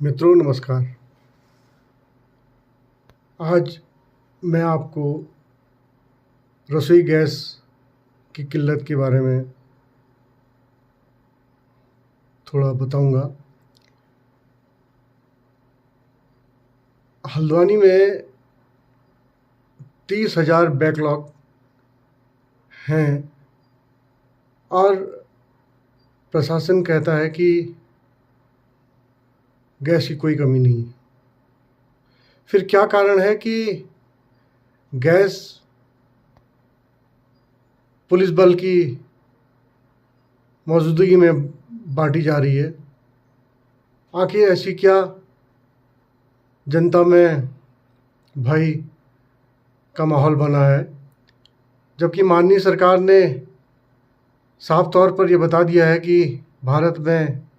मित्रों नमस्कार। आज मैं आपको रसोई गैस की किल्लत के बारे में थोड़ा बताऊंगा। हल्द्वानी में 30,000 बैकलॉग हैं और प्रशासन कहता है कि गैस की कोई कमी नहीं। फिर क्या कारण है कि गैस पुलिस बल की मौजूदगी में बांटी जा रही है? आखिर ऐसी क्या जनता में भय का माहौल बना है, जबकि माननीय सरकार ने साफ तौर पर यह बता दिया है कि भारत में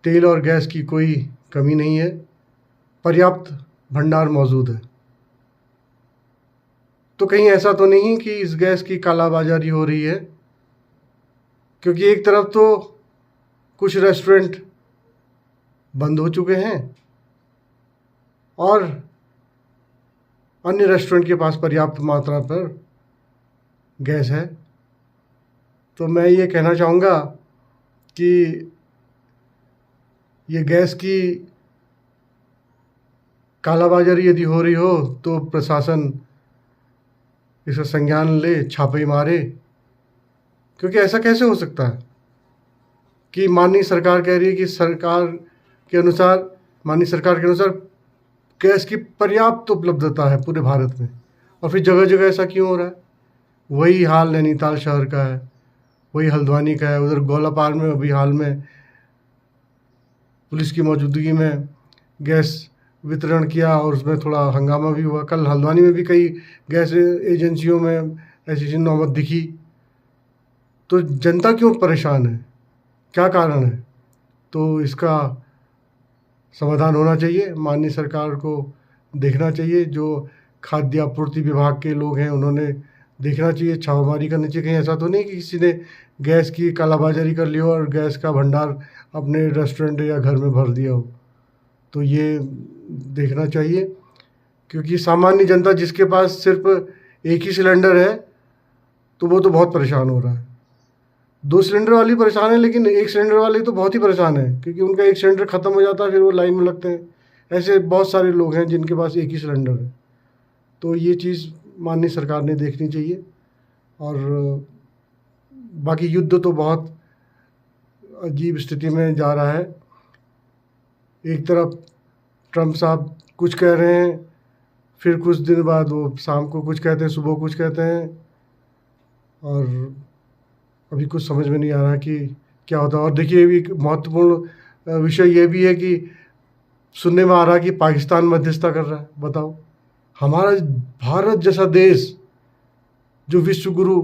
तेल और गैस की कोई कमी नहीं है, पर्याप्त भंडार मौजूद है। तो कहीं ऐसा तो नहीं कि इस गैस की कालाबाजारी हो रही है? क्योंकि एक तरफ तो कुछ रेस्टोरेंट बंद हो चुके हैं और अन्य रेस्टोरेंट के पास पर्याप्त मात्रा पर गैस है। तो मैं ये कहना चाहूँगा कि ये गैस की कालाबाजारी यदि हो रही हो तो प्रशासन इसका संज्ञान ले, छापे मारे। क्योंकि ऐसा कैसे हो सकता है कि माननीय सरकार कह रही है कि माननीय सरकार के अनुसार गैस की पर्याप्त उपलब्धता है पूरे भारत में, और फिर जगह जगह ऐसा क्यों हो रहा है? वही हाल नैनीताल शहर का है, वही हल्द्वानी का है। उधर गौलापार में अभी हाल में पुलिस की मौजूदगी में गैस वितरण किया और उसमें थोड़ा हंगामा भी हुआ। कल हल्द्वानी में भी कई गैस एजेंसियों में ऐसी नौबत दिखी। तो जनता क्यों परेशान है, क्या कारण है? तो इसका समाधान होना चाहिए। माननीय सरकार को देखना चाहिए, जो खाद्य आपूर्ति विभाग के लोग हैं उन्होंने देखना चाहिए, छापामारी करनी चाहिए। कहीं ऐसा तो नहीं कि किसी ने गैस की कालाबाजारी कर ली हो और गैस का भंडार अपने रेस्टोरेंट या घर में भर दिया हो। तो ये देखना चाहिए, क्योंकि सामान्य जनता जिसके पास सिर्फ एक ही सिलेंडर है तो वो तो बहुत परेशान हो रहा है। 2 सिलेंडर वाली परेशान है, लेकिन 1 सिलेंडर वाले तो बहुत ही परेशान है, क्योंकि उनका 1 सिलेंडर ख़त्म हो जाता है, फिर वो लाइन में लगते हैं। ऐसे बहुत सारे लोग हैं जिनके पास एक ही सिलेंडर है। तो ये चीज़ माननीय सरकार ने देखनी चाहिए। और बाकी युद्ध तो बहुत अजीब स्थिति में जा रहा है। एक तरफ ट्रम्प साहब कुछ कह रहे हैं, फिर कुछ दिन बाद वो शाम को कुछ कहते हैं, सुबह कुछ कहते हैं, और अभी कुछ समझ में नहीं आ रहा कि क्या होता है। और देखिए, भी महत्वपूर्ण विषय ये भी है कि सुनने में आ रहा है कि पाकिस्तान मध्यस्थता कर रहा है। बताओ, हमारा भारत जैसा देश जो विश्व गुरु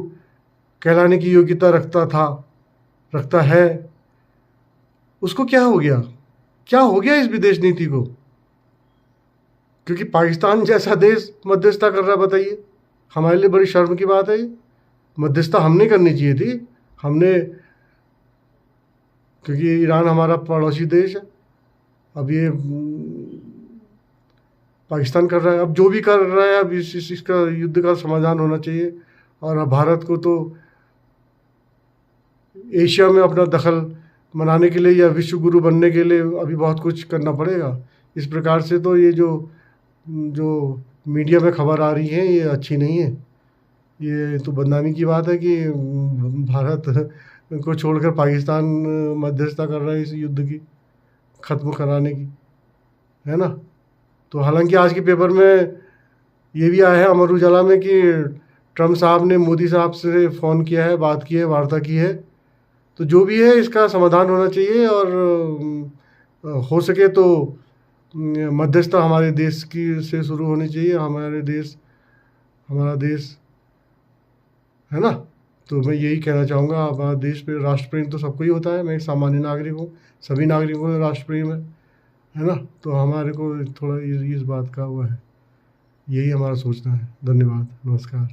कहलाने की योग्यता रखता है, उसको क्या हो गया? क्या हो गया इस विदेश नीति को? क्योंकि पाकिस्तान जैसा देश मध्यस्थता कर रहा है। बताइए, हमारे लिए बड़ी शर्म की बात है ये। मध्यस्थता हमने करनी चाहिए थी, क्योंकि ईरान हमारा पड़ोसी देश है। अब ये पाकिस्तान कर रहा है। अब जो भी कर रहा है, अब इसका युद्ध का समाधान होना चाहिए। और अब भारत को तो एशिया में अपना दखल बनाने के लिए या विश्व गुरु बनने के लिए अभी बहुत कुछ करना पड़ेगा। इस प्रकार से तो ये जो मीडिया में खबर आ रही है ये अच्छी नहीं है। ये तो बदनामी की बात है कि भारत को छोड़कर पाकिस्तान मध्यस्थता कर रहा है इस युद्ध की ख़त्म कराने की, है ना? तो हालांकि आज के पेपर में ये भी आया है, अमर उजाला में, कि ट्रम्प साहब ने मोदी साहब से फ़ोन किया है, बात की है, वार्ता की है। तो जो भी है इसका समाधान होना चाहिए, और हो सके तो मध्यस्थता हमारे देश की से शुरू होनी चाहिए। हमारा देश है ना? तो मैं यही कहना चाहूँगा। हमारा देश पे राष्ट्रप्रेम तो सबको ही होता है। मैं एक सामान्य नागरिक हूँ, सभी नागरिकों को राष्ट्रप्रेम है ना? तो हमारे को थोड़ा इस बात का हुआ है, यही हमारा सोचना है। धन्यवाद, नमस्कार।